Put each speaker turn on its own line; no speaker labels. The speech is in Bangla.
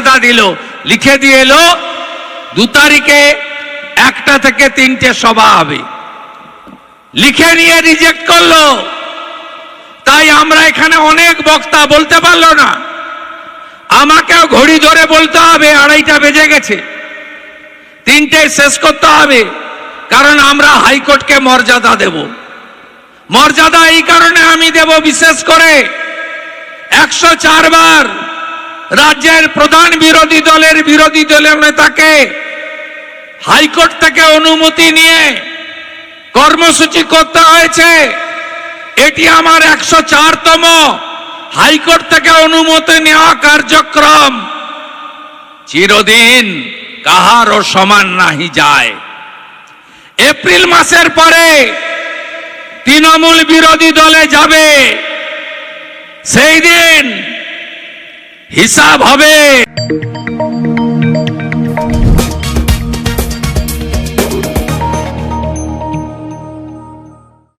মর্যাদা দিল, লিখে দিয়ে এলো 2 তারিখে 1টা থেকে 3টে সভা হবে, লিখে নিয়ে রিজেক্ট করলো। তাই আমরা এখানে অনেক বক্তা বলতে পারলো না, আমাকেও ঘড়ি ধরে বলতে হবে 2:30টা বেজে গেছে, 3টেয় শেষ করতে হবে, কারণ আমরা হাইকোর্টকে মর্যাদা দেব। মর্যাদা এই কারণে আমি দেব, বিশেষ করে 104 বার রাজ্যের প্রধান বিরোধী দলের নেতাকে হাইকোর্ট থেকে অনুমতি নিয়ে কর্মসূচি করতে হয়েছে। এটি আমার 104তম হাইকোর্ট থেকে অনুমতি নেওয়া কার্যক্রম। চিরদিন কাহারও সমান নাহি যায়। এপ্রিল মাসের পরে তৃণমূল বিরোধী দলে যাবে, সেই দিন হিসাব হবে।